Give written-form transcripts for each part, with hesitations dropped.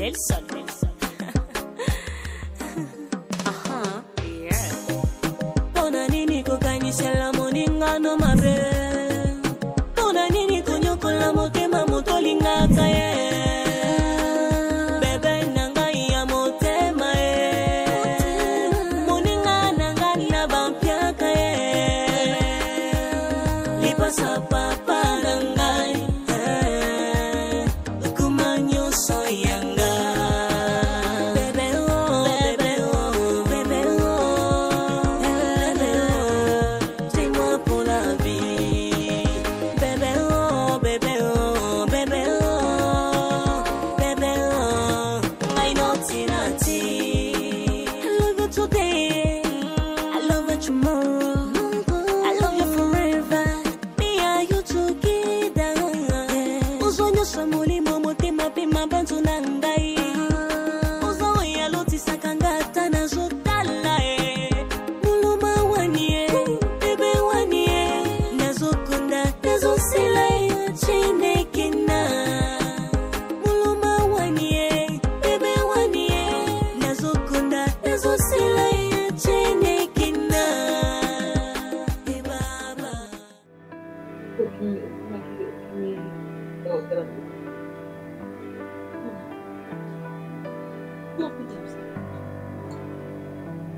Del Sol. Aha, yeah. Tona nini kokanyisela moninga no mabe. Tona nini konyokola motema motolingaka ye. Bebe nanga ya motema ye. Moninga nanga na bampiaka ye. Lipasa papa nangai. Kumanyo soyanga. Bebe oh, bebe oh, bebe oh. Bebe oh, c'est moi pour la vie. Bebe oh, bebe oh, bebe oh. Bebe oh, I know Tinati. I love you today. I love you tomorrow. I love you forever. Me and you together. Uzonyo samuli motema pe mabantu nangai. Uzo ya loti sakangata na zotala muluma wanie bebe wanie nazokunda nazosila chenekena muluma wanie bebe wanie nazokunda nazosila chenekena baba.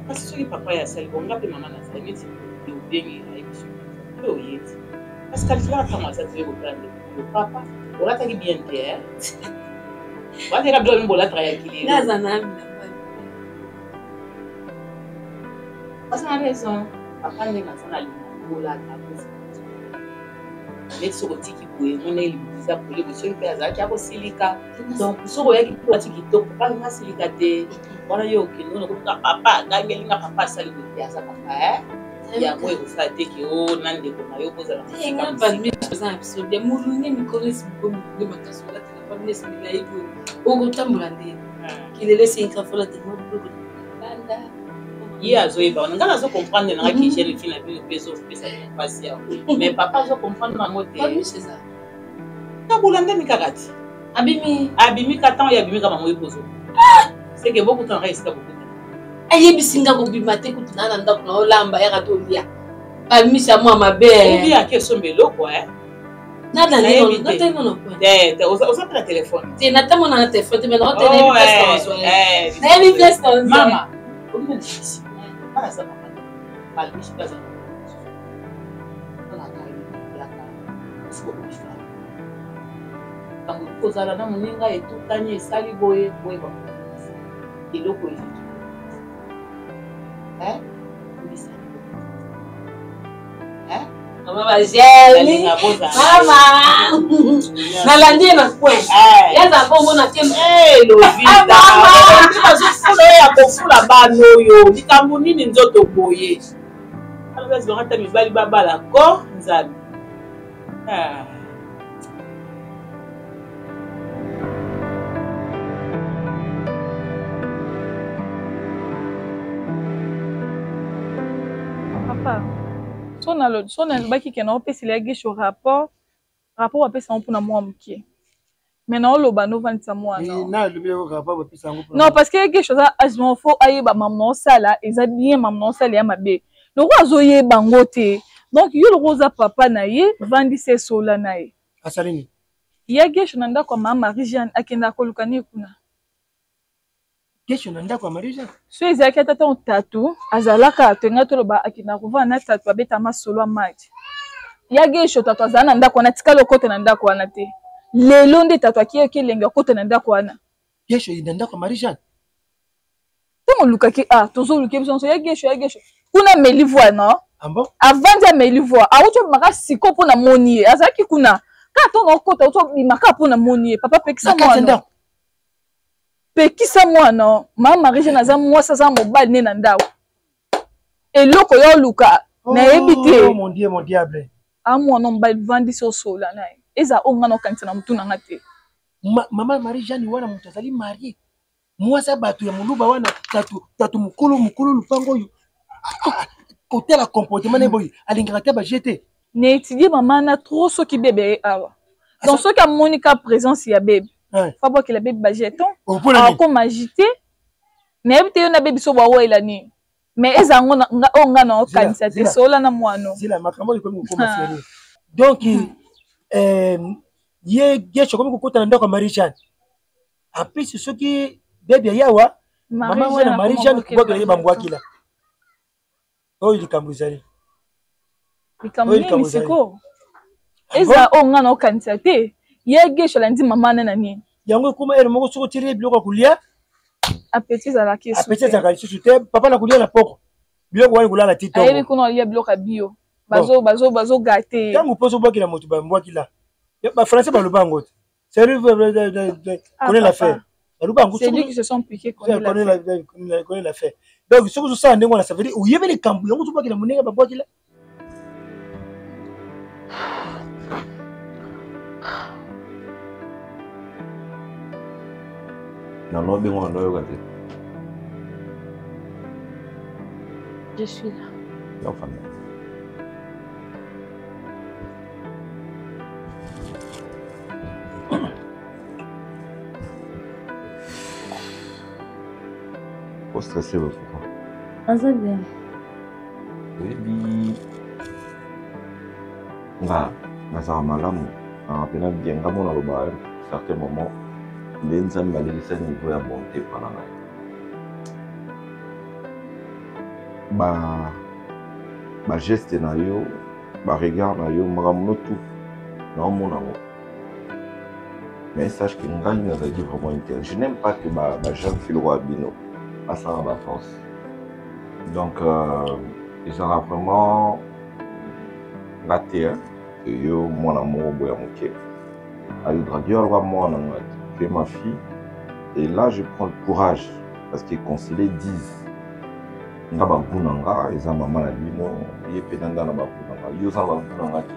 Parce que papa ya sali bonga pe mama na sali meti yo bien ya ebiso yo yeti parce que la femme ça tu veux prendre le papa on l'a tagi bien terre on va dire que on travailler qui Là ça n'a parce que raison papa n'est pas ça la mais ce que tu peux on est ça pour le monsieur qui a ça qui a silika donc ce que yaki pour tu qui top pas na silika te voilà yo qui nous papa gangelinga papa sali ya sa papa ya moi ko sa te ki o nande ko na yo poza la c'est pas mieux ça absolument mulunge mikolo sibgo de makasola te na famille simila iko ogo tambulande qui le laisse incafola te mo blo banda ya zo eba on ngala zo comprendre na ki chéri fina bi peso pesa passer mais papa zo comprendre ma mote pas mieux c'est ça tambulande mi kakati abimi katan ya abimi kama moi pozo c'est que beaucoup de temps reste beaucoup. Aye bisinga ko bimate ko tunana ndako na olamba ya katolia. Ba misa moi mabe. Obi a ke sombelo quoi. Nada lelo, na temo no point. Osa pela telefone. Ti na temo na telefone, mais na tele place dans eh. Na mi place dans mama. Obi na disi. Para sa papa. Ba mi sa za. Ona kai ya ka. Siko kufa. Tangu kozala na muninga etutanye esali boye boye ba. Iloko hivi. Mama bajeli. Mama. Nalandi na kwen. Yaza bongo na tembo. Lovita. Bazofula ya kofula bano yo. Likambo nini nzoto boye. Always bangata mibali babala ko nzabi. Son baki ke na opesi la gesho rapport apesa mpona mwa mukie mais na oloba no vanisa mwana non parce que gesho za azmo fo ayeba maman osala eza bien maman osala ya mabe loko azoyeba ngo te donc yo loko za papa na ye vandise sola na ye asalini ya gesho na ndako mama Marie-Jeanne akenda koluka ni kuna gesho na ndako Marie-Jeanne so ezalaki atata otatu azalaka tenga toloba akenda kovana na tatu abeta masolo ya maji ya gesho tatu azala na ndako wana tikala okote na ndako wana te lelo nde tatu akiyaki elenge okote na ndako wana gesho na ndako Marie-Jeanne ntango olukaki tozoluki biso nyonso ya gesho kuna meli voi no avandi ya meli voi awuti obimaka siko mpo na moni ye azalaki kuna kaka ntango okota outi obimaka mpo na moni ye papa pekisa mwana pekisa mwana mama Marie-Jeanne aza mwasi aza mobali ne na ndako eloko yo oluka nayebi te mon diable amwana mobali vandisi osola na ye eza onga na okanisa na mutu na nga te mama Marie-Jeanne wana moto azali marie mwasi bato ya moluba wana tatu mukulu lupango oyo kotela comportement na boyi alingaka te bajete na étudier mama na trop soki bebe awa donc soki amoni ka présence ya bebe faut pas que la bébé bajeton comme agité n'habite yo na bébé so ba wela ni mais ezango nga na kanisa te sola na mwana c'est la makambo ko ko sérieux donc ye gesho comme ko kota ndako Marie-Jeanne après ce qui bébé yawa maman wana Marie-Jeanne ko ba ye bambwakila oh il kambuzali ikamuni siko eza nga na kanisa te ye gesho la ndi mama na ni yango kuma ere moko soko tiri biloko kulia appétit za la kesu appétit za la kesu te papa na kulia na poko biloko wali kulala tito ayebi kuna ya biloko bio bazo gâter yango poso baki la moto ba mbwaki la ba français ba lobango te c'est lui connaît l'affaire c'est lui qui se sont piqués connaît l'affaire donc ce que ça ndengo na ça veut dire uyebe le kambu yango baki la monenga ba bwaki la Non, non, non, je suis là. Enfin. Faut stresser votre fois. Ah, ça bien. Oui. Nga, ça malamu. Ah, pena bien comme on a le bar, certains moments. Les gens qui ont niveau à monter pendant la geste na yo, regard na yo, tout non mon amour. Mais sache que nga n'a pas dit vraiment intérêt. Je n'aime pas que jeune fille roi bino passe à la force. Donc ils sont vraiment raté que yo mon amour boya moké. Ali dragueur roi mon amour. Tu es ma fille, et là je prends le courage parce qu'ils conseillers disent nga babunanga eza maman na bino ye penanga na babunanga yo za babunanga te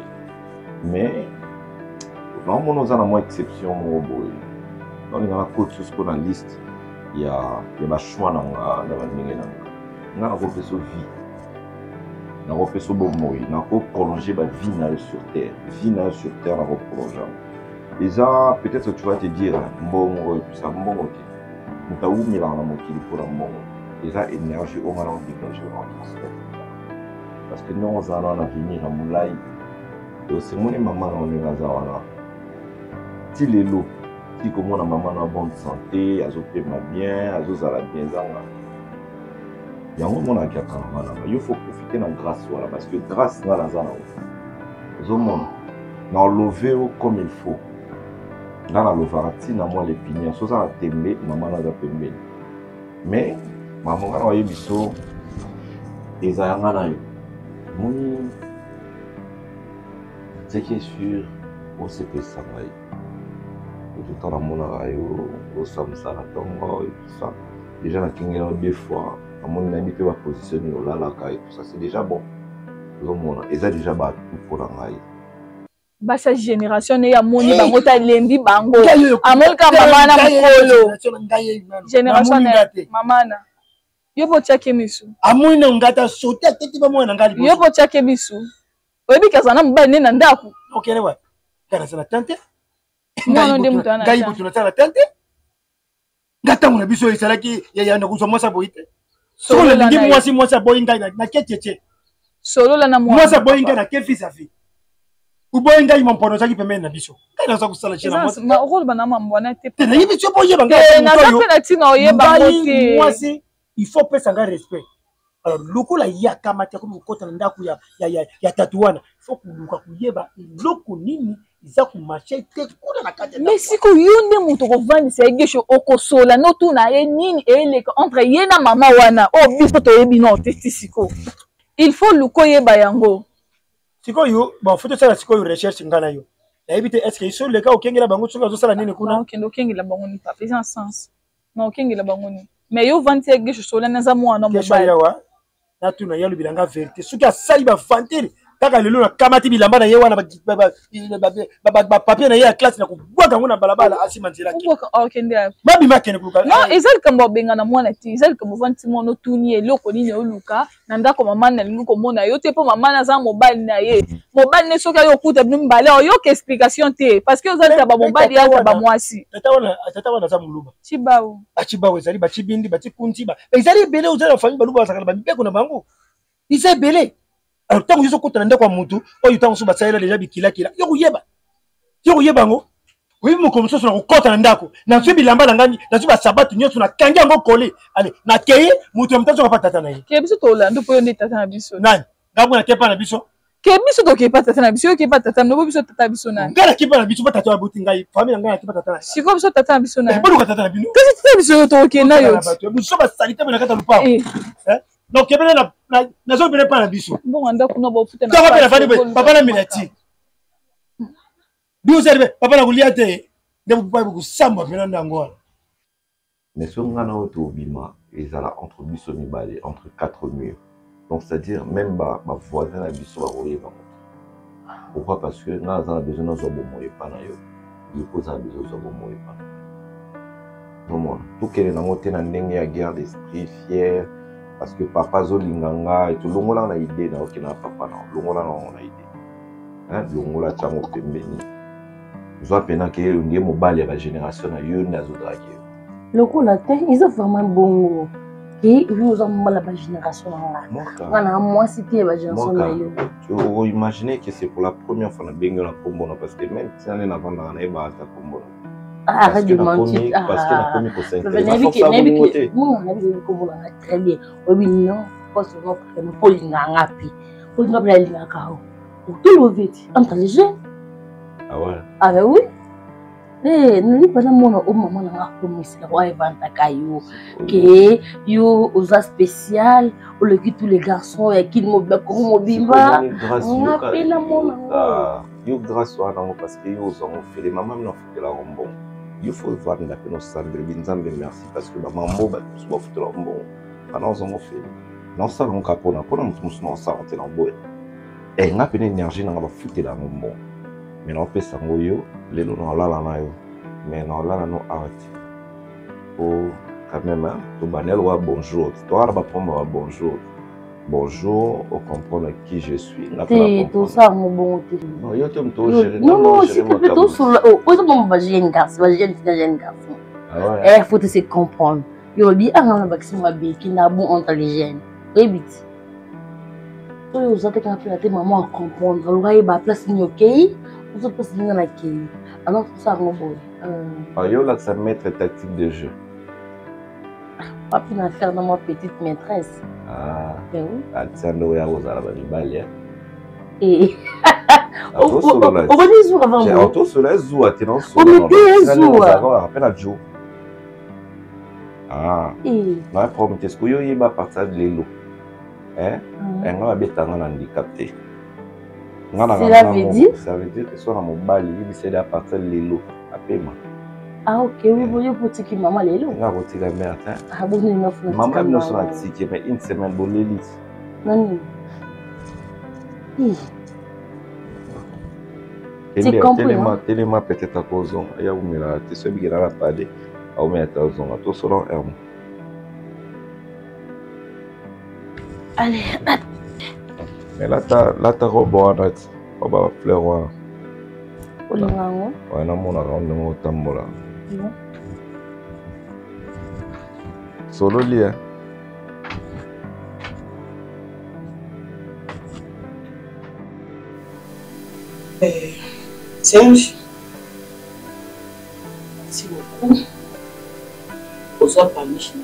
mais non mon oza na moi exception mo boy donc il y a la coach sur la liste il y a ba choix na nga na bandinga nga na ko peso vie na ko peso bo moyi na ko prolonger ba vie na sur terre na ko prolonger. Déjà, peut-être tu vas te dire, bon, tout ça, bon, ok. Nous t'avons mis là dans mon kilo pour un bon. Déjà, énergie, on va en dégager, on va transmettre. Parce que nous, on a un avenir à Moulay. Et aussi, mon maman, on est là. Si les lots, si comme on a maman en bonne santé, elle a bien, elle a bien, il y a un moment qui a il faut profiter de la grâce, parce que grâce, on a la zone. On a levé comme il faut. Dans la lovarati, na moi les pignons, so ça a tembe, maman n'a pas pembe. Mais maman a eu biso, et ça a eu. Mon, ce qui est sûr, on sait que ça va. Tout le temps, mon arayo, au samsa la tongo et tout ça. Déjà la kingela 2 fois, mon ami peut positionner au lalaka et tout ça, c'est déjà bon. Et ça déjà bat tout pour l'angaï. Basa génération ya moni bango ta lembi bango amolka mama na mkolo génération mama na yobo chake misu amuni na ngata sote tete ba mwana ngali yobo chake misu oyebi kazana mbane na ndaku okene wa kana sana tante mwana ndi mutana ngai butu na tala tante ngata muna biso isalaki ya na kusoma sa boite solo ndi mwasi boy ngai na kecheche solo la na mwasi boy ngai na kefisa fi uboy ngai mampono zaki pembeni na biso kana za kusala china mwasi ma role bana mambona te na yibi tso boye banga na zape na tina oyeba ngote mwasi il faut pesa nga respect alors loko la yaka mate comme kota na ndaku ya tatuana faut kuluka kuyeba loko nini za ku marché te kuna na kate mais siko yonde muto ko vandisa egesho okosola no tuna ye nini eleka entre ye na mama wana o biso to yebi no te siko il faut luko yeba yango siko yo ba foto sala siko yo recherche ngana yo na ebite est-ce que iso leka okengela bango tsunga zo sala nini kuna okendo okengela bango ni pas faisant sens non okengela bango ni mais yo vanti egesho sola na za mwana mobile yawa na tuna ya lubilanga vérité suki asali ba fantiri kaka lelo na kamati bilamba na ye wana ba papier na ye ya classe na kubwaka ngo na balabala asima nzela ki OK ndia mabima kene kuluka non ezali kambo benga na mwana ti ezali kambo vanti mono tuni eloko nini oluka na ndako mama na lingi komona yo te po mama na za mobali na ye mobali ne soki yo kuta bino mbale yo ke explication te parce que ozali ba mobali ya ba mwasi tata wana za muluba chibawo achibawo ezali ba chibindi ba chikunti ba ezali bele ozali na famille baluba basakala ba mbeko na bango ezali bele alors tant que je suis ndako kwa mutu oyo tant que ba saela déjà bikila kila yo kuyeba ngo oui mo comme ça na kokota na ndako na nso bilamba na ngani na nso ba sabatu nyonso na kangi yango kole ale na keye mutu ya mutazo pa tata na ye ke biso to lando po ndi tata na biso nani ngako na kepa na biso ke biso to ke pa tata na biso ke pa tata no biso tata biso nani ngala kepa na biso pa tata wa buti ngai famille ngana kepa tata na siko biso tata na biso nani bono tata na bino kasi tata biso to ke na yo biso ba salite na kata lupa donc kebele na zo bele pa na biso bon anda kuna ba futa na papa na fani papa na milati biso serbe papa na kuliate de papa bu samba pena ndango mais ce ngana auto bima ezala entre biso mibale entre quatre murs donc c'est à dire même ba voisin na biso ba koyeba pourquoi parce que na za besoin na zo bomoye pa na yo il pose a besoin zo bomoye pa vraiment tout kele na ngote na ndenge ya guerre d'esprit fier parce que papa zolinganga et tout longola na idée na okina papa na longola na idée longola chango pembeni zo pena ke ndiye mobali ya ba génération na yo na zo draguer lokola te ils ont vraiment bongo et ils ont mal la génération là na moi c'était la génération na yo tu imaginer que c'est pour la première fois na bengo na kombo parce que même si on est avant na ba ta kombo arrête de mentir. Parce que la commune c'est très bien. Oui, non, parce que nous Paulinga ngapi. Paulinga bla linga kao. Tout le vite. Entre les jeunes. Ah ouais. Ah ben oui. Eh, nous pas mon au maman na commissaire la roi vanta kayo. Que yo aux spécial, ou le qui tous les garçons et qui mo ba ko mo bimba. On appelle la mon. Yo grâce à nous parce que yo ont fait les mamans n'ont fait la rombon. Il faut voir la peine au centre de merci parce que maman m'a dit que je bon alors on a fait non ça on capona pour nous nous ça on est en bois et on a peine énergie on va foutre la bon mais on peut ça ngoyo les nous là na yo mais non là non arrête oh quand même tout banel wa bonjour toi va prendre bonjour bonjour, on comprend qui je suis. C'est tout ça, mon bon. Non, il y a tout le non, non, si tu peux tout sur le haut. Où est-ce que jeune garçon, jeune garçon? Ah ouais. Il faut se comprendre. Il y a dit, ah, on a un vaccin qui n'a bon entre les jeunes. Et vite. Toi, vous avez fait maman à comprendre. Vous voyez, la place est OK. Vous avez place est OK. Alors, tout ça, mon bon. Il y a là, ça mettre tactique de jeu. Pas plus d'affaires dans ma petite maîtresse. Ah, tiens, nous avons la balle. Et on va les jours avant moi. On tourne sur les jours, tu n'en sais pas. On met des jours. Après la jour. Ah. Non, le problème, c'est que vous avez partir de l'élo. Hein? Et on va être handicapé. Cela veut dire? Ça veut dire que soit dans mon balle, il essaie de partir de l'élo. À paiement. Ah ok, oui, vous pouvez dire maman les lots. Vous pouvez dire merde. Ah bon, nous avons maman nous sommes à mais une semaine pour l'élite. Non. C'est compris. Tellement peut-être à cause de il y a où mais là, tu sais bien là pas de, à où mais à cause de tout selon herbe. Allez. Mais là ta robe bonne, on va fleur noire. Olingango. Ouais, non mon arôme de mon tambola. Solo lia. Serge, merci beaucoup. Aux autres parmi nous.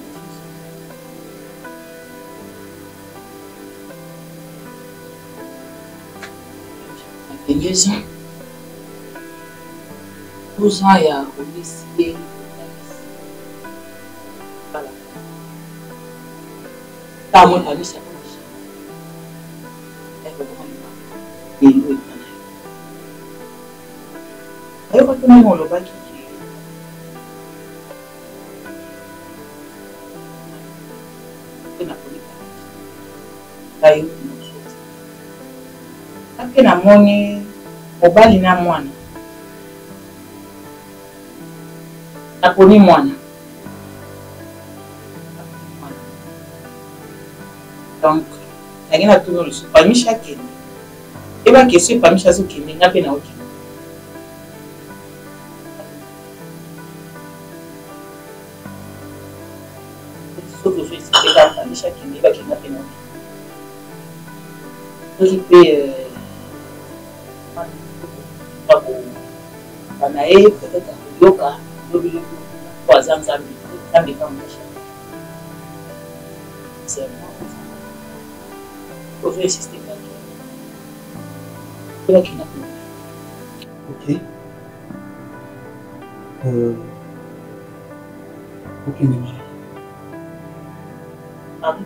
12 ans il y a au lycée. Voilà. Dans mon avis, c'est comme ça. Elle va prendre et nous. Elle va prendre mon loba qui est. soki namoni mobali na mwana aponi mwana donc nangi natuna lisusu pamisha akende eba question pamisha azokende nga mpe naokende soki ozoesipeka pamisha akende eba kende mpe naokende soki mpe bana ye peut-être akoyoka lobi po aza nzambe nzambe kamasha c'est ozo insiste kaki eba kende mpe ok okende malamu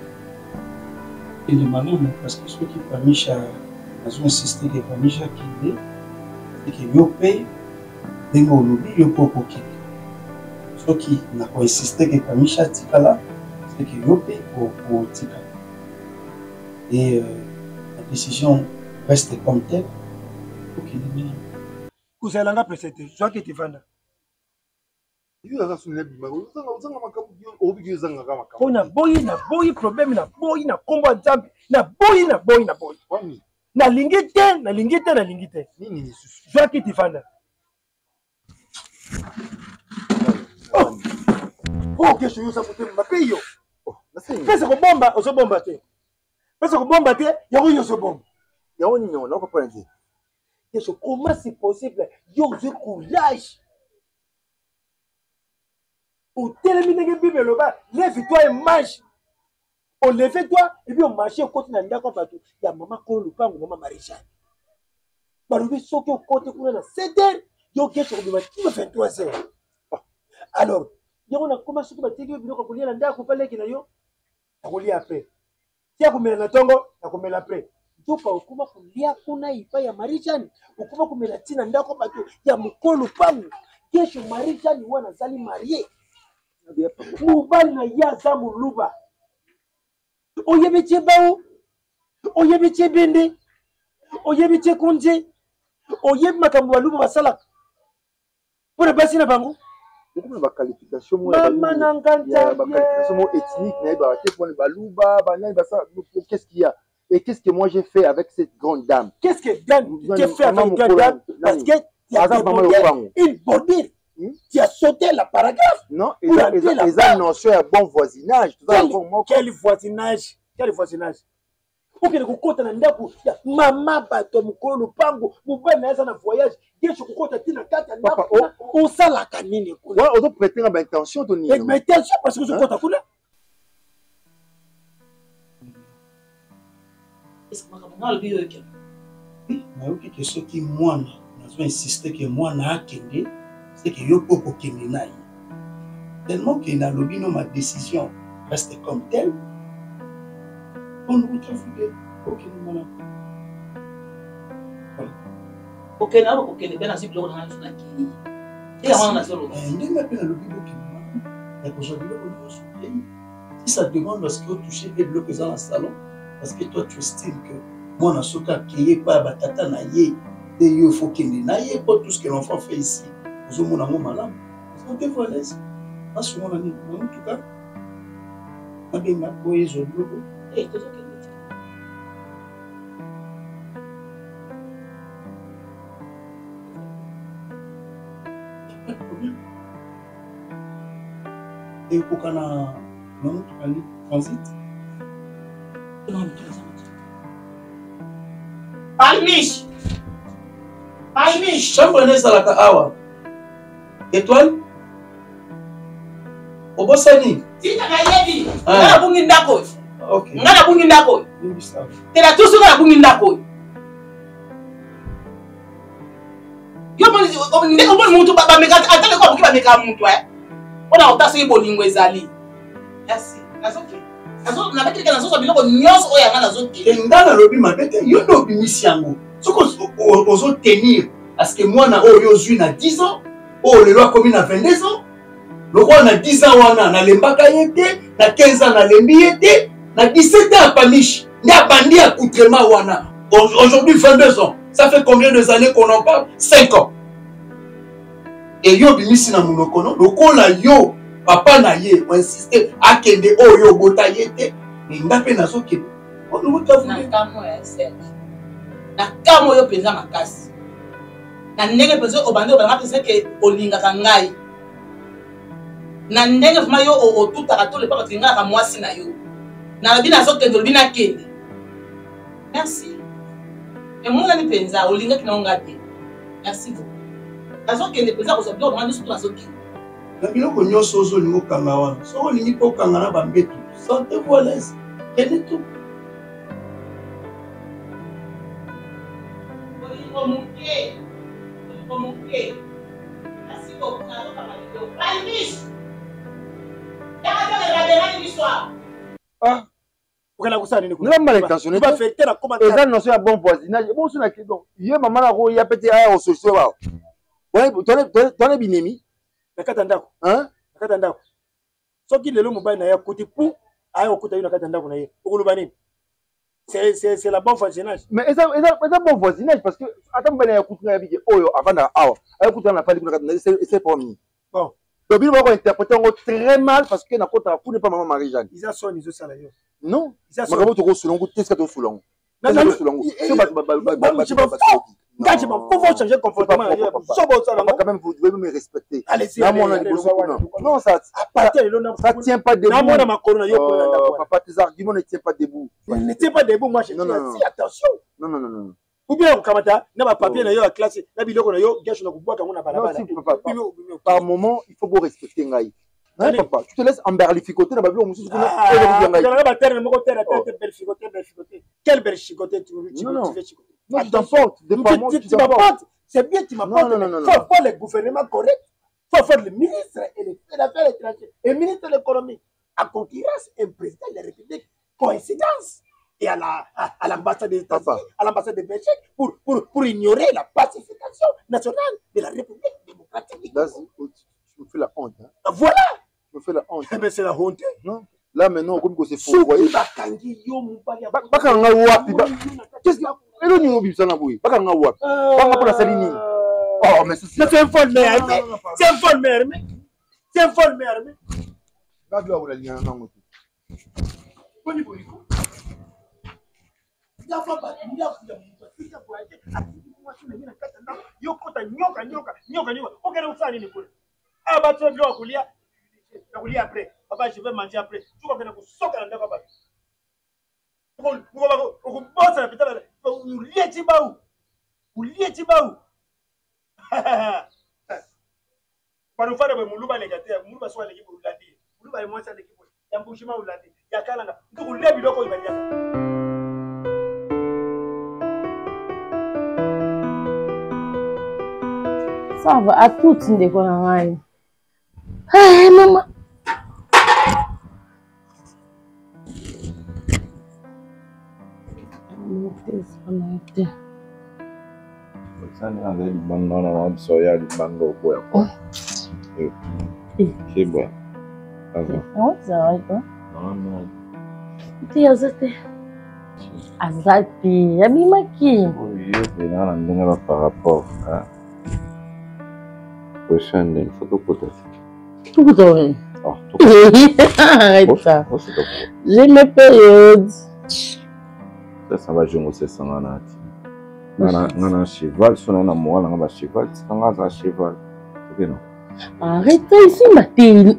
okende malamu parce que soki pamisha azo-insiste ke pamisha akende eke yo mpe ndenge olobi yo mpe okokende soki nakoinsiste ke pamisha atikala seke yo mpe okotikala et la décision reste comme telle okende malamu kozalanga pese te zwaki tivanda mpo naboyi problème naboyi na kombo ya nzambe naboyi nalingi te zwaki tivanda kesho yo sakotema mpe yo pesa kobomba ozobomba te yango yo ozobomba yango nini nakopona te kesho comment c'est possible yo ozwi courage otelemi ndenge bible eloba lève-toi et marche oleve-toi ebi omarche okoti na ndako bato ya mama kolo lupango mama maréchal balobi soki okoti kuna na 7h yo kesho kobima tima 23h alors yango nakoma soki bateki yo biloko kolia na ndako paleki na yo nakolia apres tia komela na ntongo nakomela apres nzoka okoma kolia kuna ipai ya maréchal okoma komela ntina ndako bato ya mokolo lupango kesho maréchal wana azali marie mobali na ye aza moluba oyebi tie bao oyebi tie bende oyebi tie konje oyebi makambo baluba basalaka mpona basi na bango mama na qu'est-ce qu'il y a et qu'est-ce que moi j'ai fait avec cette grande dame? Qu'est-ce que tu fait avec cette grande dame? Parce que tu as débordé une bordure. Tu as sauté la paragraphe. Non, ils ont notion un bon voisinage. Quel voisinage? Quel voisinage? Ok, le côté na ndaku mama bato mukolo lupango mubana na na voyage kesho kokota tina kata ndaku o sala kanini kula ouais on prêter une intention de ni mais intention parce que je kota kula est-ce que mama le bio yake na yoki ke soki mwana nazo insister que mwana akende c'est que yo poko kende nayi tellement que na lobino ma décision reste comme telle. On nous trouve ok voilà ok na ok ne bena si bloko na na ki et on a solo ndenge mpe na lobi boki ya kozobilo ko so si ça demande à ce que toucher les blocs dans le salon parce que toi tu estimes que moi na soka créé pas batata na ye et il faut qu'il na ye pas tout ce que l'enfant fait ici aux hommes na malam on te voit laisse à ce moment là en tout cas na benga ko ezo bloco et tout ça et pour qu'on a non transit Palmiche chambre n'est à la awa étoile obosani sita kayebi ngala bungi ndako okay ngala bungi ndako tela tusu ngala bungi ndako yo moni ndeko moni muntu baba meka atale ko buki ba meka muntu ona otasi bolingo ezali merci nazoki na bakile kana zoso biloko nyonso oya ngana zoki ngana lobi mabete yo ndo bimisi yango soko ozo tenir parce que moi na oyo zui na 10 ans oh le loi commune na 22 ans le roi na 10 ans wana na lembaka yete na 15 ans na lembi yete na 17 ans pamishi nda bandi ya kutrema wana Aujourd'hui, 22 ans. Ça fait combien d'années qu'on en parle? 5 ans. Et yo bimisi na monokono, lokola yo papa na ye, on insiste akende oyo bota yete, ngape na soki. On nous t'a voulu. Na kamo ya set. Na kamo yo penza makasi. Na ndenge penza obande obanga penza ke olinga kangai. Na ndenge fuma yo o tutaka to le papa tinga ka mwasi na yo. Na bina sokende bina kende. Merci. Et moi na penza olinga kina ngate. Merci beaucoup. Azokende penza ko sabio mwana sutu azokende. Na biloko nyonso ozolingo kanga wana. So olingi po kanga na bambetu. Sentez-vous à l'aise. Tenez tout. Merci beaucoup. Ah, okela kusana nini kuna? Namba l'intention. Va fêter la commande. Et ça notion ya bon voisinage. Bon sur la donc. Yé maman la ro ya pété aya au social ba. Ouais, toi binemi. Nakata ndako. Hein? Nakata ndako. Soki lelo mobile na ya côté pour aya okuta yo nakata ndako na ye. Okuluba nini? C'est la bonne voisinage. Mais ça bon voisinage parce que attends ben ya kutu na bige oyo avant na awa. Aya kutu na fali kuna c'est pas mis. Bon. Donc il va interpréter très mal parce que na kota pour ne pas maman Marie-Jeanne. Ils a son ils ça là yo. Non. Makabo to ko sulongo test to sulongo. Non, quand je m'en faut changer comportement. Quand même, vous devez me respecter. Allez-y. Non, ça tient pas debout. Papa, tes arguments ne tiennent pas debout. Ils ne tiennent pas debout. Moi, je dis attention. Non. Ou bien, on kamata, n'a pas papier, n'a pas classe, n'a pas biloko, n'a pas par moment, il faut vous respecter. Non, papa, tu te laisses emberlificoter dans ma vie. Quelle belle chicoter tu veux chicoter? Non, tu t'emportes. C'est bien, tu m'apportes. Il faut faire le gouvernement correct. Il faut faire le ministre et les affaires étrangères et le ministre de l'économie. À concurrence, un président de la République. Coïncidence. Et à l'ambassade des États-Unis, à l'ambassade de Belgique, pour ignorer la pacification nationale de la République démocratique. Là, tu me fais la honte. Hein. Voilà. Tu me fais la honte. Mais c'est la honte. Non. Là, maintenant, comme c'est faux. Vous voyez. Qu'est-ce que elle nous dit ça na boui? Pas quand wapi. Pas pour la saline. Oh, mais c'est un fol mère. C'est un fol mère. C'est un fol mère. Pas de la ou la ligne na moto. Boni boni. Ya papa, il a fait ça pour aller. Moi je me mets na kata na. Yo kota nyoka. Okela usani ni kule. Ah ba tu dois kulia. Na kulia après. Papa, je vais manger après. Tu vas venir pour soka na papa. On bosse la pétale. Ou lié Tibaou. Par une fois, on m'a dit que on m'a soit l'équipe ou l'andi. On m'a dit l'équipe. Il y a Bouchima ou l'andi. Il y a Kalanga. Donc, on l'a vu il va dire. Ça va à tout une décoration. Hey, maman. Sana ada di bando na soya di bando ko ya ko. Kiba. Asa. What's that? No. Ti azate. Azate, ya maki. Oui, na ndenge ba par rapport à prochaine une photo peut-être. Tout toi. Ah, tout. Arrête ça. J'ai mes périodes. Ça va jouer aussi sans la Nana cheval, son na moi na ba cheval, tanga za cheval. OK non. Arrête ici matin.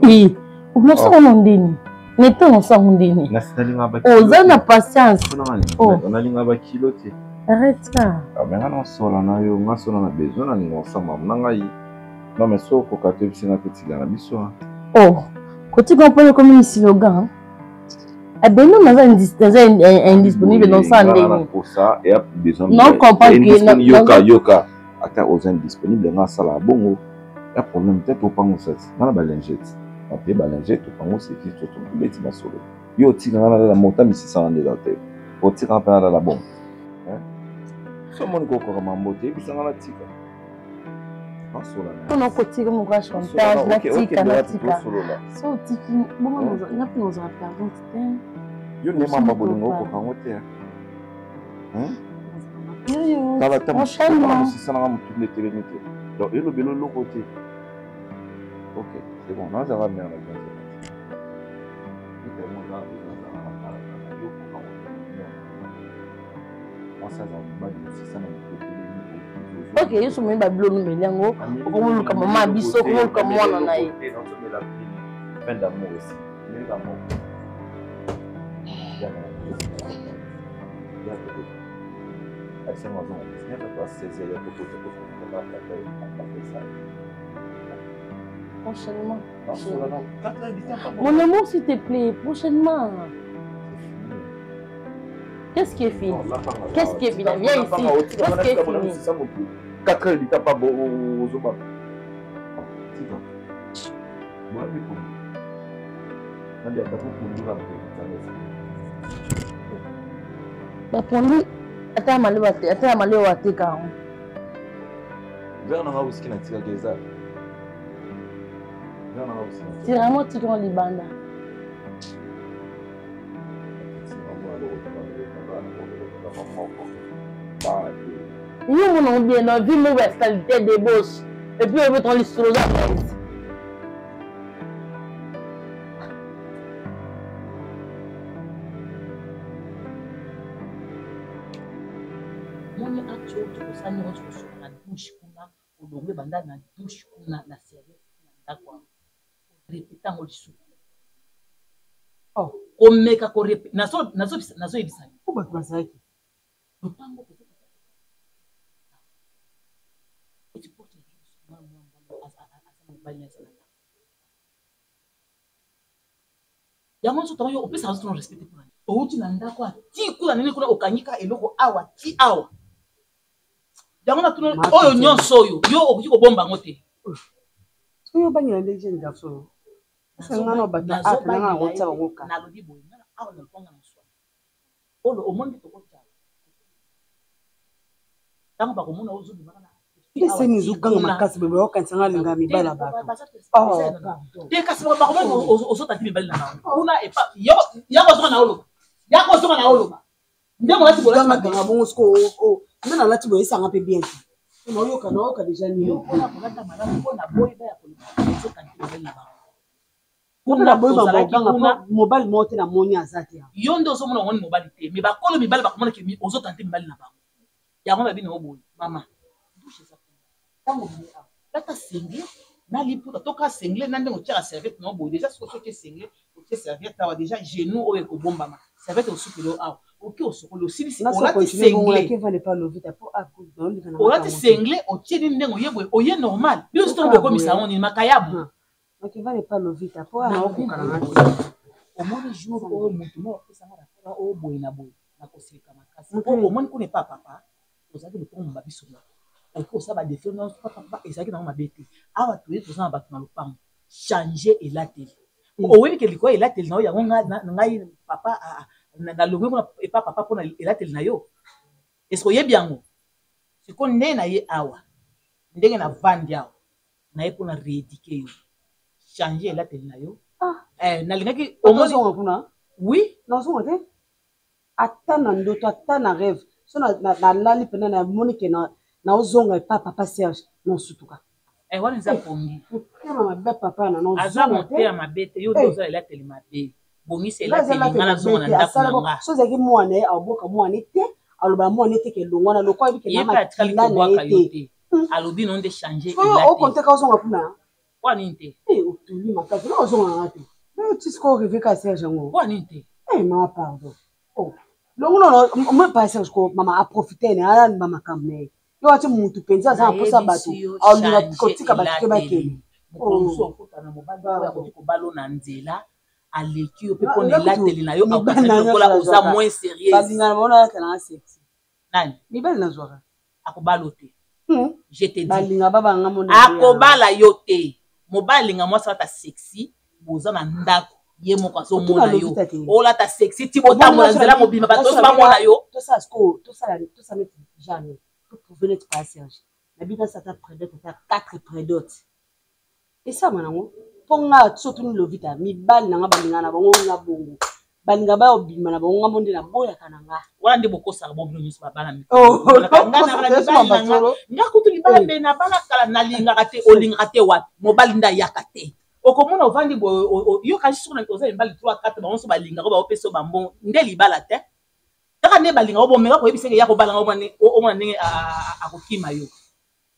Ou non ça on ndini. Mettons on ça on ndini. Na stali ngaba. Oza na patience. On a linga ba kilote. Arrête ça. Ah mais na sola na yo, nga sola na besoin na ngo sama na ngai. Non mais so ko ka te bisina petit na biso. Oh, côté comprendre comme une slogan. Eh bien, nous sommes indisponibles dans ça. Pour ça, et besoin non, comprends que yoka. Attends, aux indisponibles, dans ça là, bon, il y a problème peut-être au pango ça. Dans la balangette, on peut balangette au pango c'est qui tout le petit va solo. Yo tire dans la montagne mais c'est ça dans la tête. Pour tirer en plein dans la bombe. Hein? Ce monde qui encore m'a monté puis ça dans la tika. Pas solo. On a côté comme quoi chantage, la tika, la tika. So tiki, bon, on a plus nos affaires donc. Yo ne mama bolingo ko kangote. Hein? Prochainement. Donc, il y a le côté. Ok, c'est bon. Nous avons mis en ok, je suis même pas bleu, mais là, comment comme maman biso, comment moi on a eu. Fin d'amour aussi. Mais d'amour. Prochainement. Mon amour, s'il te plaît, prochainement. Qu'est-ce qui est fini? Qu'est-ce qui est fini? Viens ici. Qu'est-ce qui est fini? 4 heures, il n'y a pas aux Obama. Bah pour lui, attends malé wate quand. C'est vraiment tu dans les bandes. Nous on bien dans vie mauvaise qualité de boss et puis on veut ton l'histoire là. Moni acho tukosana wote kusoma na douche kuna udonge banda na douche kuna na serviette na ndako répétant au dessous. Oh, omeka ko répéter nazo ebisani. Ko ba bazaki. Lupango ko. Tu portes les choses sur moi à banya sana. Yango so tayo opesa zo respecter pour ani. Outi na ndako ati kula nene kuna okanyika eloko awa ti awa. Yango na tuno oyo nyonso oyo yo okuti ko bomba ngote. Soyo banya na jeune garçon. Sangana bata atanga ngotsa ngoka. Na lodi boy na awa na ponga na swa. Olo omondi to kota. Tango ba komona ozo bimana. Ese nizukanga makasi bebe okansanga linga mibala ba. Te kasi ba komona ozo tati mibala na. Kuna epa yo zonga na olo. Yako zonga na olo. Ndemo lati bola maganga bongo sko ndana lati boye sanga pe bien. Na oyoka na oka déjà ni yo. Ona kolata malamu ona boy ba ya kolata ozo tati mibala na. Kuna boy ba maganga mobile mote na moni azati. Yo ndo ozo mona ngoni mobile te. Me ba kolo mibala ba komona ke ozo tati mibala na ba. Ya ngoma bino oboy mama. Douche ça. Lata single na liputa toka single na ndenge otia serviette no boy déjà soko soki single otia serviette awa déjà genou oyo ko bombama serviette osukelo awa oki osokolo silisi olati single qui va ne pas le vite pour accord dans le canal olati single otie ni ndenge oyebwe oye normal bio sto boko misano ni makayabu qui va ne pas le vite pour na okukana au moins jour o mutu mo pesa ngara kwa o boy na kosilika makasi au moins ko ne pas papa ozaki le pomba biso ko ça va défaire non papa ezaki na mabete awa tuye tozana bato na lupango changer elateli owebi ke liko elateli na yo yango ngai papa na longo na papa pona elateli na yo est-ce que yebi yango siko nde na ye awa ndenge na vandi awa na ye pona rééduquer yo changer elateli na yo na lingaki omozo kuna oui non so te atana ndoto atana rêve so na lali pena na monike na ozonga papa Serge non sutuka wana nza pongi kama mabe papa na non azama te ya mabete yo doza elateli mabe bongisi elateli ngana zonga na ndako nga so zaki mwana aboka mwana te aloba mwana te ke longwana lokwa bi ke na makila na ete alobi non de changer elateli o konteka ozonga kuna wani nte otuli makasi na ozonga na te mais tu sais ko Rebecca Serge ngo wani nte ma pardon longono mo pas Serge ko mama a profiter ne ala mama kamne yo ati mutu penza za posa bato alinga kotika bato ke bakeli mukonso okutana mobali ya kotiko balo na nzela aleki yo pe pona elateli na yo akola oza moins sérieux balinga mona kana sexy nani mibali na zwaka akobalo te je te dis balinga baba nga mona akobala yo te mobali nga mwasa ta sexy boza na ndako ye moko azo mona yo ola ta sexy ti botambola nzela mobima bato ba mona yo to ça sko to ça met jamais pour prouver notre passage la bida ça t'a près d'autres t'as 4 près d'autres et ça manango ponga surtout ni lovita mi bal na balinga na bango na bongo balinga ba obima na bonga monde na boya kananga wana nde bokosa bobino nyusu babala mi nga kutu libala be na bala kala na linga kate olinga kate wat mobali nda yakate okomona ovandi bo yo kasi sona oza mbali 3 4 ba onso balinga ko ba opeso bambo nde libala te taka ne balinga obo meka ko yebiseke ya ko bala ngomana ndenge akokima yo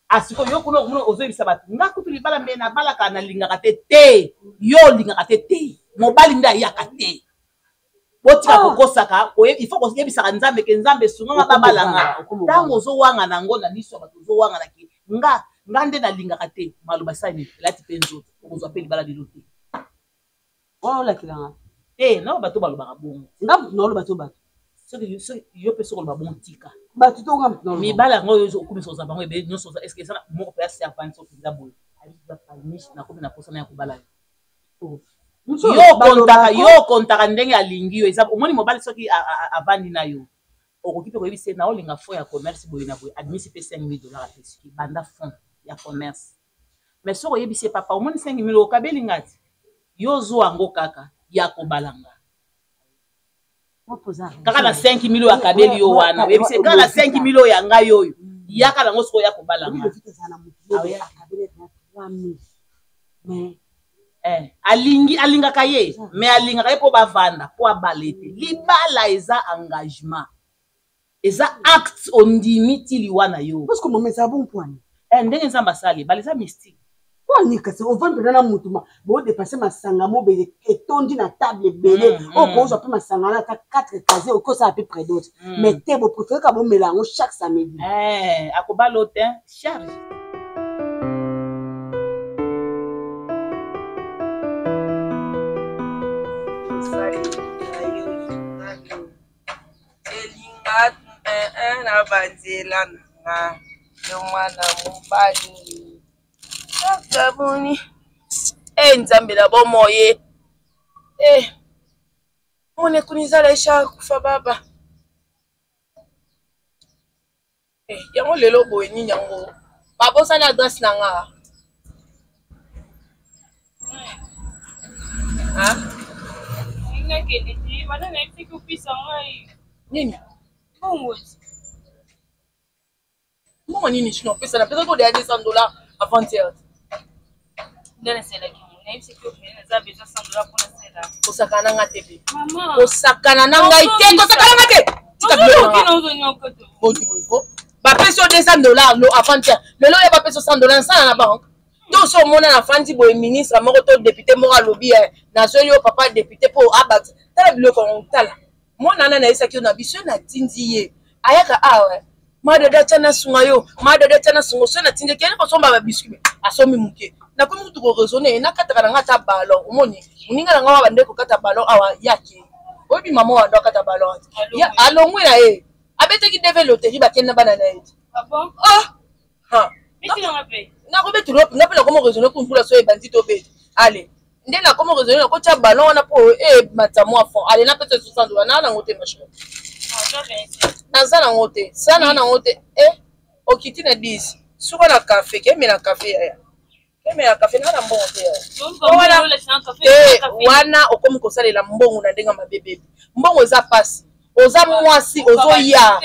asiko yo kuno ozo yebisa bat nga kutu libala be na bala kala na linga kate te yo linga kate te mobali nda yakate botika kokosaka il faut ko yebisaka nzambe ke nzambe sunga babalanga tango zo wanga nango na biso bato zo wanga na ki nga nde na linga kate maluba sani lati penzo okozwa pe libala de lote wala kilanga na bato baluba bongo nga no lo bato so yo pe so ko ba bon tika bato to ngam no mi bala ngo yo ko biso za bango be nyoso est-ce que ça mo ko pesa ya panso ki da boy ali ba palmish na ko na posa na ko bala yo kontaka ndenge alingi yo eza omoni mobali soki avandi na yo okoki pe koyebisa na olinga fond ya commerce boye na boye admisi pe $5,000 apesiki banda fond ya commerce mais soko oyebisi papa omoni $5,000 okabeli ngati yo zwa yango kaka ya kobalanga kaka na $5,000 akabeli yo wana oyebisi kaka na $5,000 ya ngai oyo yaka nango soko ya kobalanga alingaka ye mais alingaka ye po bavanda po abalete libala eza engagement eza acte ondimi ti liwa na yo parce que momesa bon point ndenge nzambe asali baleza mystique kwani kasi ovanda na mutuma bo dépasser masanga mobele etondi na table belé o kozwa pe masanga na 4 casés au kosa à peu près d'autres mais te bo préférer ka bo melango chaque samedi akobalo te charge na banzela na mwana mobali akaboni nzambe na bomoye mone kunizala isha kufa baba yango lelo boye nini yango babosana adresse na nga nini mbongo nini sinopesa na pesa kodeya $200 avant-hier kosakana nga te pe kosakana na ngai te kosakana nga te bapesi yo $200 avant-hier lelo ye bapesi yo $100 nsana na banke to so omona na fandi boye ministre moko to député moko alobi nazweli yo papa député mpo abata tala biloko tala monana nayesaki yo na biso yo natindi ye ayaka awa madada tana sunga yo madada tana sunga so natindi kene kosomba babiscuit asomi muke nakomi kutu koraisonne nakataka na nga ta ballon omoni moninga na nga wa bande kokata ballon awa yake oyebi mama wando akata ballon alongwi na ye abetaki deve loterie bakende na bana na ye nakobetula nga mpe nakoma raisonne kumpula so ebandi tobeti ale nde nakoma raisonne nakotia ballon wana mpo mata mwa fond ale napesa $60 naa nango te machine naza nango te sa naa nango te okiti na 10 suka na kafe kemela kafe yaya kemela kafe naa na mbongo te wana okomi kosalela mbongo na ndenge mabebebe mbongo eza pasi oza mwasi ozoya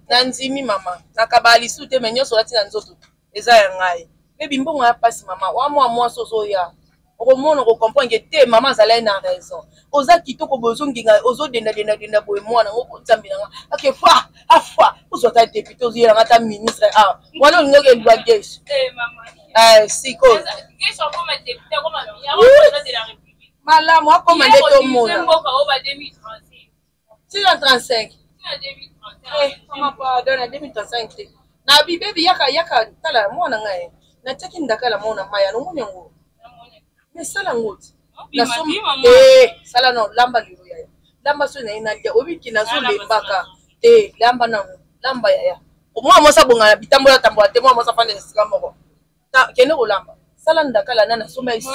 na ndimi mama nakaba lisu te me nyonso olati na nzoto eza ya ngai bebi mbongo ya pasi mama wamwa mwasi ozoya okomona okokomprendre te mama azalai na raison oza kitoko boye ozonginga ozodendadendadenda boye mwana nzambe nanga ake fwa afwa ozwata député ozoyelanga ta ministre wana olingaki elwa geshe siko malamu akoma nde tomona 635 mama pardon na 2035 te na bibebi yaka tala mwana ngai natiaki ndakala mona maya nomoni yango mais sala ngoti sala no lamba lilo yaya lamba so na inalia obiki nazo lembaka te lamba na lamba yaya omwa mosa bonga bitambola tambola te mwa mosa fande sika moko kene ko lamba sala ndakala nana soma iso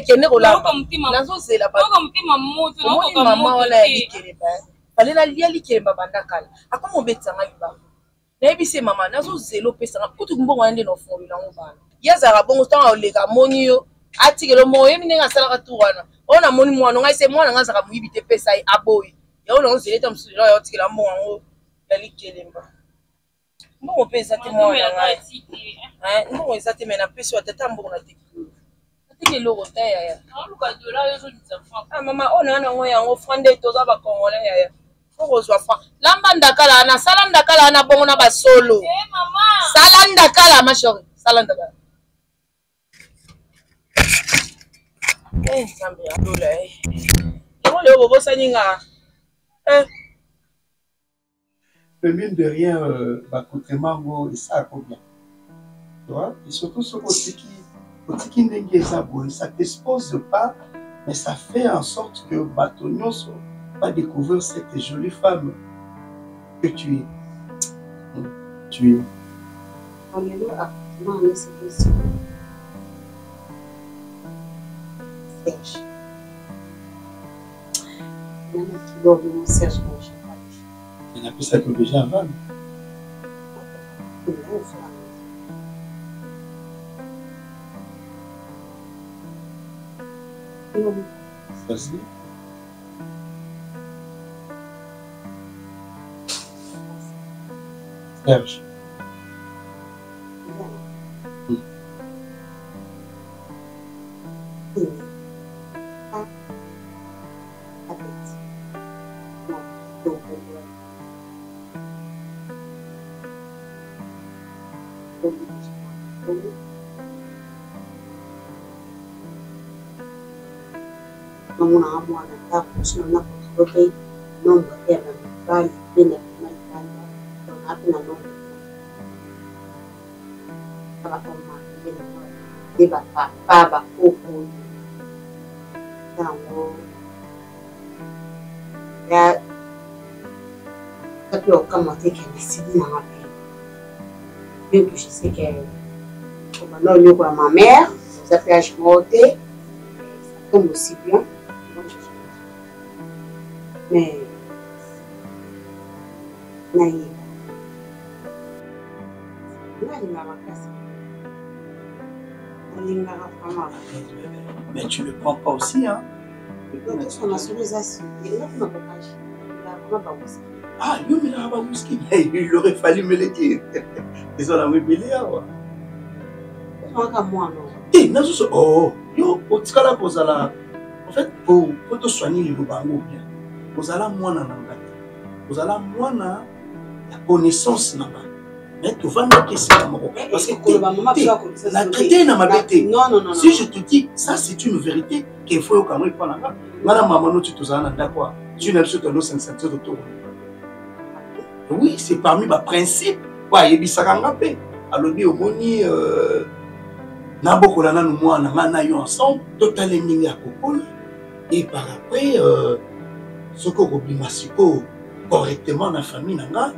kene ko lamba nazo zela ba omoni mama wala ya likere ba palela lia likere ba bandakala akoma obetsa nga liba na ebise mama nazo zelo pesa kutu mbongo ande no fond lango bana yazara bongo tanga oleka moni yo atikelo moye mine ngasala katuwana ona moni mwana ngase mwana ngazaka muibite pesa aboyi ya ona ozileta msula ya otikela mbongo ya likelemba mbongo pesa te mwana ngai mbongo ezate mena pesa watata mbongo na tikelo atikelo ko taya ya luka dola yo zo nitsafa mama ona na ngo yango frande toza ba kongola ya kozwa fa lamba ndakala na sala ndakala na bongo na basolo mama sala ndakala ma chérie sala ndakala Sambe ya dola comment le bobo saninga Mais mine de rien Bakoutremango et ça combien tu vois et surtout ce Otiki ndenge ezabo ça t'expose pas mais ça fait en sorte que Batonio va découvrir cette jolie femme que tu es. Tu es. Alléluia. Non, mais c'est possible. Serge. Il y en a qui doivent mon Serge, mon cher. Il y en a plus ça que déjà avant. Vas-y. Serge. Mwana mwana kusema na kutoka nomba ya mbali bila mbali hapo na nomba kama kama bila baba huko tango ya tapio kama teke na sidi na mapi bien que je sais que comme non lieu pour ma mère ça fait acheter ça tombe aussi bien. Mais mais tu ne le prends pas aussi, hein? Ah, il aurait fallu me le dire. Ils ont la rébellion. Eh, oh, yo, en fait, pour te soigner les loubango bien, vous allez moins en anglais. Vous allez moins la connaissance là-bas. Mais tu vas me question parce que la traité n'a ma bête. Non. Si je te dis, ça c'est une vérité qu'il faut au Cameroun prendre là-bas. Madame maman, tu te sens d'accord. Tu n'as pas de 500 autour. Oui, c'est parmi mes principes. Ouais, il y a ça rangapé. Alors dit au moni Nabokolana nous moi na yo ensemble totalement ningi à Kokol et par après ce que Robimasiko correctement la famille nanga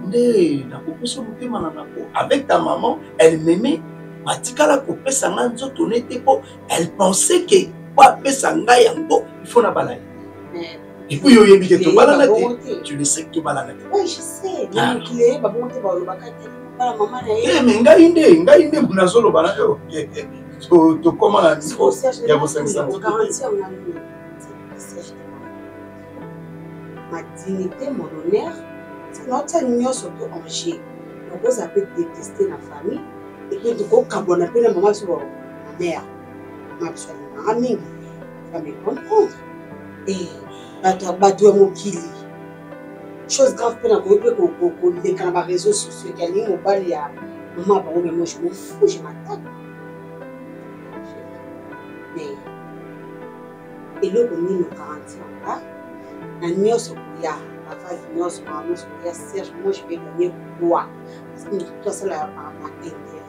na kopeso mutema na nako avec ta maman elle m'aimait matikala kopesa nga nzoto nete po elle pensait que kwa pesa nga yango il faut na balai et puis yo yebi que to balana te tu le sais que balana te oui je sais mais qu'il est ba bonté ba lobaka te ba maman na ye mais ngai inde munazolo bana yo to comment la discours il y a vos 500 ma dignité, mon honneur, c'est notre union surtout en G. Donc, vous avez détesté la famille et que du coup, quand on appelle la maman sur ma mère, ma famille, ça me comprendre. Et battre mon kili. Chose grave, pour les réseaux sociaux, qu'il y a un bal, il y a maman, moi je m'en fous, je m'attaque. Mais, et là, on nous garantit là. La nuit sur Kouya, la phase de nuit sur Kouya, Serge, moi je vais gagner quoi? Parce que tout ça là, ma intérêt.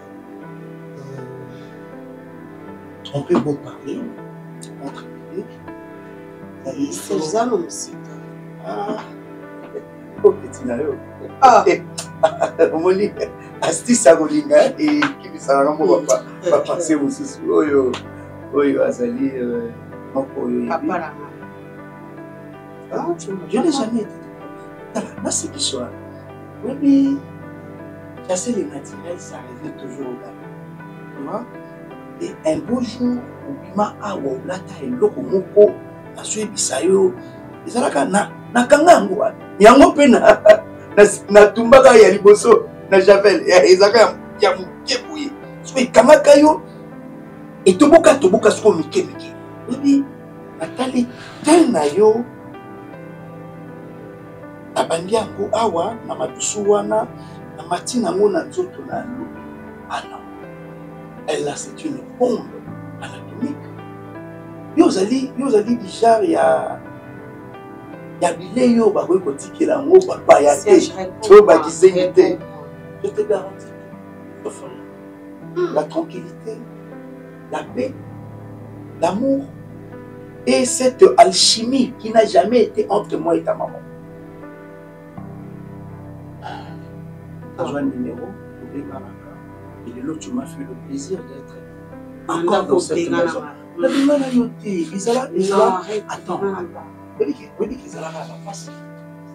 Tromper beau parler, entre guillemets. C'est ça mon site. Ah, oh petit naïo. Ah, on dit, asti sagolinga et qui me sera mon papa, pas passer aussi sur oyo azali, mon poyo. Papa là. Je n'ai jamais été dans ce qui soit. Oui, mais chasser les naturels, ça revient toujours au gars. Tu vois? Et un beau jour, obima awa olata eloko moko nazoyebisa yo ezalaka nakanga yango wana yango mpe natumbaka ya liboso na javel ezalaka ya moke boye soki ekangaka yo etoboka soko mike oyebi natali te na yo nabandi yango awa na madusu wana na mati nango na nzoto na lobi ana elle c'est une bombe anatomique yo ozali déjà ya bile yo bakoki kotikela yango papa ya te to bakisengi te. Je te garantis la tranquillité, la paix, l'amour et cette alchimie qui n'a jamais été entre moi et ta maman. Tu as un numéro, et de l'autre tu m'as fait le plaisir d'être encore dans cette maison. La demande à noter, attends. Oui, qu'ils allaient à la face.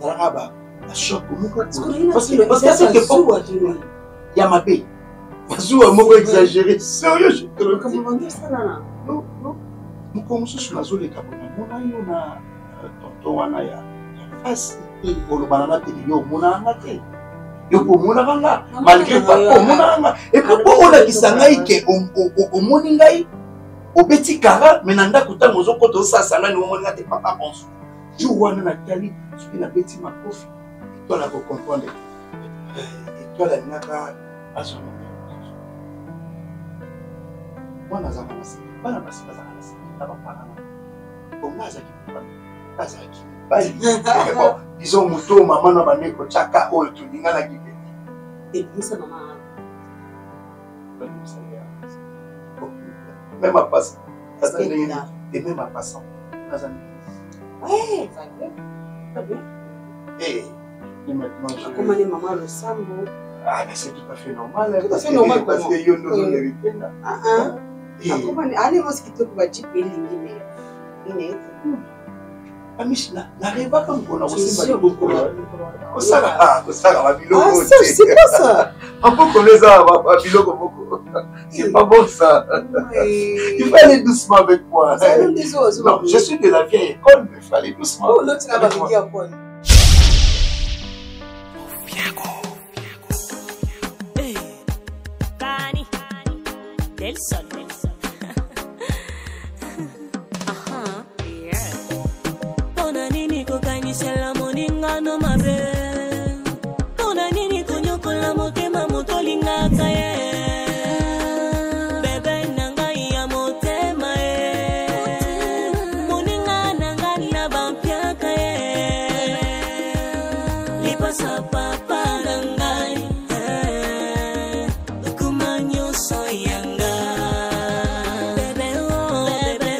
Ils allaient à la choc. Parce que c'est que pourquoi il y a ma paix. Parce que moi exagéré. Sérieux, je te le dis. Non. Nous commençons sur la zone de Cabona. On a eu tonton wana ya face. Pour le banana te yo monanga te. Yo pour monanga malgré papa monanga. Et pourquoi on a qui sangai ke o moningai au petit cara mais nanda kuta mozo koto sa sanga ni moninga te papa bonso. Jour wana na tali tu na petit makofi. Toi la comprendre. Et toi la naka azo. Moi nazaka nasi. Bana basi bazaka nasi. Disons moto maman na baneko chaka o to ninga na gibe et puis ça maman même à passer et même à passant ouais ça bien et maintenant comment les mamans le sambo ah mais c'est tout à fait normal parce que yo nous on hérité là comment allez moi ce qui te va dire mais Amishna, n'arrive pas comme on a aussi mal beaucoup. Ça va, biloko. C'est quoi ça? On peut connaître ça, biloko beaucoup. C'est pas bon ça. Il faut aller doucement avec moi. Non, je suis de la vieille école, mais il faut aller doucement. Oh, l'autre n'a pas dit à quoi? Hey, Kani, Delson. Moninga no mabe, kona nini kunyokola motema motolinga.